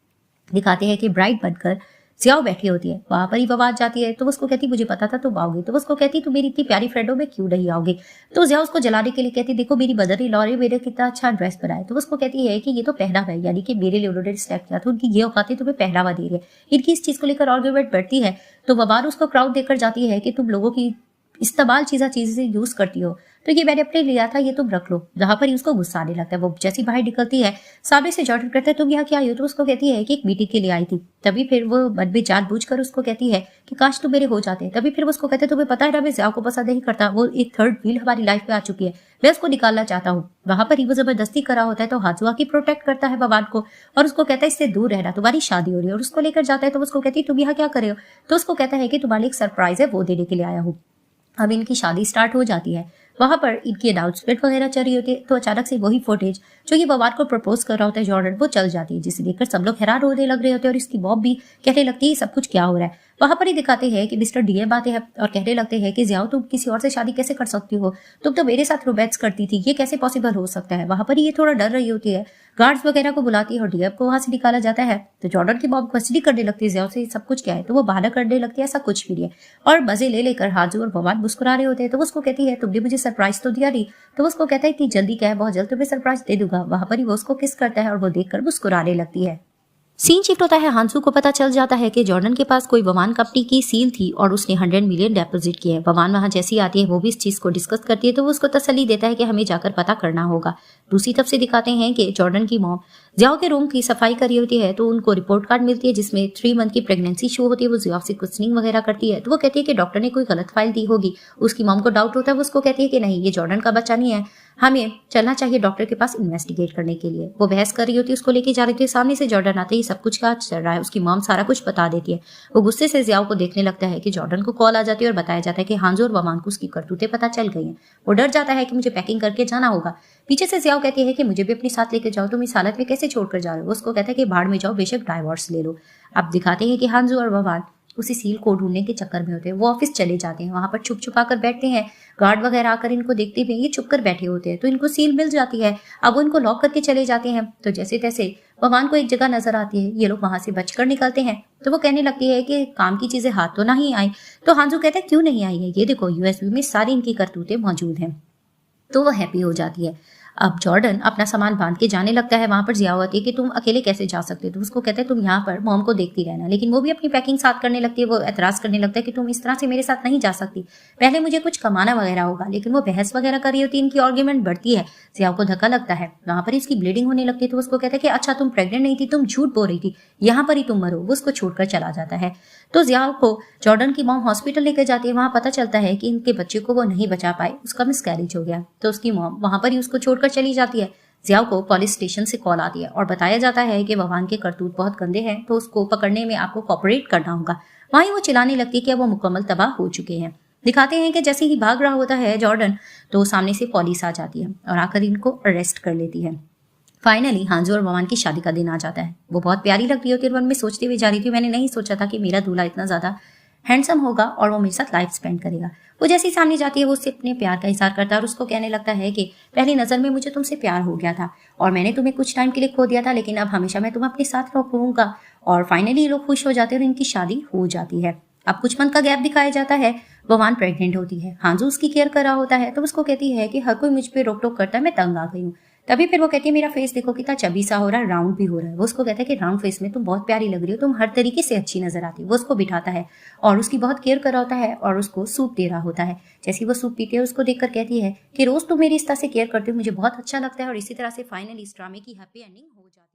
दिखाते हैं कि ब्राइड बनकर जियाओ बैठी होती है। वहां पर ही वो आवाज जाती है। तो उसको कहती मुझे पता था तुम आओगे। तो उसको कहती तुम मेरी इतनी प्यारी फ्रेंड हो, मैं क्यों नहीं आओगे? तो जियाओ उसको जलाने के लिए कहती देखो मेरी मदर इन लॉ ने मेरे कितना अच्छा ड्रेस बनाया। तो उसको कहती है कि ये तो पहनावा है, यानी कि मेरे लिए उन्होंने सिलेक्ट किया था, उनकी ये औकात तुम्हें पहनावा दे रही है। इनकी इस चीज को लेकर आर्ग्यूमेंट बढ़ती है। तो वबार उसको क्राउड देकर जाती है कि तुम लोगों की इस्तेमाल चीजें यूज करती हो, तो ये मैंने अपने लिया था, ये तुम रख लो। जहाँ पर ही उसको गुस्सा आने लगता है। वो जैसी बाहर निकलती है, सामने से जॉर्डन कहता है तुम यहाँ क्या आई हो? तो उसको कहती है कि एक मीटिंग के लिए आई थी। तभी फिर वो मन में जानबूझकर उसको कहती है कि काश तुम मेरे हो जाते। तभी फिर वो उसको कहते हैं तुम्हें पता है ना मैं ज़िया को पसंद नहीं करता, वो एक थर्ड व्हील हमारी लाइफ में आ चुकी है, मैं उसको निकालना चाहता हूँ। वहां पर ही वो जबरदस्ती करा होता है तो हाजुआ की प्रोटेक्ट करता है भगवान को और उसको कहता है इससे दूर रहना, तुम्हारी शादी हो रही है। और उसको लेकर जाता है तो उसको कहती है तुम यहाँ क्या कर रहे हो? तो उसको कहता है कि तुम्हारे एक सरप्राइज है वो देने के लिए आया हूँ। अब इनकी शादी स्टार्ट हो जाती है। वहां पर इनकी अनाउंसमेंट वगैरह चल रही होती है तो अचानक से वही फुटेज जो ये बवाद को प्रपोज कर रहा होता है जॉर्डन, वो चल जाती है, जिसे देखकर सब लोग हैरान होने लग रहे होते हैं और इसकी मॉम भी कहने लगती है सब कुछ क्या हो रहा है। वहां पर ही दिखाते हैं कि मिस्टर डीएम आते हैं और कहने लगते हैं कि ज़ियाओ तुम किसी और से शादी कैसे कर सकती हो, तुम तो मेरे साथ रोमांस करती थी, ये कैसे पॉसिबल हो सकता है। वहां पर ये थोड़ा डर रही होती है, गार्ड्स वगैरह को बुलाती है और डीएम को वहां से निकाला जाता है। तो जॉर्डन की मॉम क्वेश्चन करने लगती है ज़ियाओ से सब कुछ क्या है, तो वो बहाना करने लगती है ऐसा कुछ भी नहीं है और मजे ले लेकर हाजू और भगवान मुस्कुरा रहे होते हैं। तो उसको कहती है तुमने मुझे सरप्राइज तो दिया नहीं। तो उसको कहता है इतनी जल्दी क्या है, बहुत जल्द तुम्हें सरप्राइज दे दूंगा। वहां पर ही वो उसको किस करता है और वो देखकर मुस्कुराने लगती है। सीन शिफ्ट होता है। हांसू को पता चल जाता है कि जॉर्डन के पास कोई ववान कंपनी की सील थी और उसने 100 मिलियन डिपॉजिट किए हैं। ववान वहां जैसी आती है वो भी इस चीज को डिस्कस करती है तो वो उसको तसल्ली देता है कि हमें जाकर पता करना होगा। दूसरी तरफ से दिखाते हैं कि जॉर्डन की मॉम ज़ियाओ के रूम की सफाई करी होती है तो उनको रिपोर्ट कार्ड मिलती है जिसमें 3 मंथ की प्रेगनेंसी शो होती है। वो ज़ियाओ से क्वेश्चनिंग वगैरह करती है तो वो कहती है कि डॉक्टर ने कोई गलत फाइल दी होगी। उसकी मॉम को डाउट होता है, वो उसको कहती है कि नहीं ये जॉर्डन का बच्चा नहीं है, हमें चलना चाहिए डॉक्टर के पास इन्वेस्टिगेट करने के लिए। वो बहस कर रही होती है, उसको लेके जा रही थी, सामने से जॉर्डन आते ही सब कुछ क्या चल रहा है उसकी मॉम सारा कुछ बता देती है। वो गुस्से से ज़ियाओ को देखने लगता है कि जॉर्डन को कॉल आ जाती है और बताया जाता है कि हांजो और वमान को उसकी करतूतें पता चल गई हैं। वो डर जाता है कि मुझे पैकिंग करके जाना होगा। पीछे से ज़ियाओ कहती है कि मुझे भी अपने साथ लेके जाओ, तुम इस हालत में कैसे छोड़कर जा रहे हो। उसको कहता है कि भाड़ में जाओ, बेशक डाइवोर्स ले लो। अब दिखाते हैं कि हांजो और वमान उसी सील को ढूंढने के चक्कर में होते हैं। वो ऑफिस चले जाते हैं, वहां पर छुप छुपा कर बैठते हैं। गार्ड वगैरह आकर इनको देखते हुए ये छुप कर बैठे होते हैं तो इनको सील मिल जाती है। अब वो इनको लॉक करके चले जाते हैं तो जैसे तैसे वमान को एक जगह नजर आती है। ये लोग वहां से बचकर निकलते हैं तो वो कहने लगती है कि काम की चीजें हाथ तो नहीं आई। तो हांजू कहता है क्यों नहीं आई है, ये देखो यूएसबी में सारी इनकी करतूतें मौजूद हैं। तो वो हैप्पी हो जाती है। अब जॉर्डन अपना सामान बांध के जाने लगता है। वहां पर ज़िया होती है कि तुम अकेले कैसे जा सकते हो। तो उसको कहते हैं तुम यहाँ पर मॉम को देखती रहना, लेकिन वो भी अपनी पैकिंग साथ करने लगती है। वो एतराज करने लगता है कि तुम इस तरह से मेरे साथ नहीं जा सकती, पहले मुझे कुछ कमाना वगैरह होगा। लेकिन वो बहस वगैरह कर रही होती है, इनकी आर्ग्यूमेंट बढ़ती है। ज़िया को धक्का लगता है, वहां पर इसकी ब्लीडिंग होने लगती है। तो उसको कहता है कि अच्छा तुम प्रेग्नेंट नहीं थी, तुम झूठ बोल रही थी, यहाँ पर ही तुम मरो। वो उसको छोड़कर चला जाता है। तो ज़िया को जॉर्डन की मॉम हॉस्पिटल लेकर जाती है। वहां पता चलता है कि इनके बच्चे को वो नहीं बचा पाए, उसका मिसकैरेज हो गया। तो उसकी मॉम वहां पर ही उसको छोड़कर चली जाती है। ज़िया को पुलिस स्टेशन से कॉल आती है और बताया जाता है कि ववान के करतूत बहुत गंदे हैं तो उसको पकड़ने में आपको कोऑपरेट करना होगा। वहीं वो चिल्लाने लगती है कि अब वो मुकम्मल तबाह हो चुके हैं। दिखाते हैं कि जैसे ही भाग रहा होता है जॉर्डन तो सामने से पुलिस आ जाती है और आकर इनको अरेस्ट कर लेती है। फाइनली हांजो और ववान की शादी का दिन आ जाता है। वो बहुत प्यारी लगती होती है और मन में सोचती हुई जा रही थी मैंने नहीं सोचा था कि मेरा दूल्हा इतना ज्यादा हैंडसम होगा और वो मेरे साथ लाइफ स्पेंड करेगा। वो जैसे ही सामने जाती है वो उससे अपने प्यार का इजहार करता है और उसको कहने लगता है कि पहली नजर में मुझे तुमसे प्यार हो गया था और मैंने तुम्हें कुछ टाइम के लिए खो दिया था, लेकिन अब हमेशा मैं तुम्हें अपने साथ रखूंगा। और फाइनली ये लोग खुश हो जाते हैं और इनकी शादी हो जाती है। अब कुछ मंथ का गैप दिखाया जाता है। ववान प्रेग्नेंट होती है, हांजू उसकी केयर कर रहा होता है तो उसको कहती है कि हर कोई मुझ पे रोक टोक करता है, मैं तंग आ गई हूँ। तभी फिर वो कहती है मेरा फेस देखो कितना चबी सा हो रहा है, राउंड भी हो रहा है। वो उसको कहता है कि राउंड फेस में तुम बहुत प्यारी लग रही हो, तुम हर तरीके से अच्छी नजर आती हो। वो उसको बिठाता है और उसकी बहुत केयर कर रहा होता है और उसको सूप दे रहा होता है। जैसे वो सूप पीती है उसको देखकर कहती है कि रोज तुम मेरी इस तरह से केयर करती हो, मुझे बहुत अच्छा लगता है। और इसी तरह से फाइनली इस ड्रामे की हैप्पी एंडिंग हो जाती है।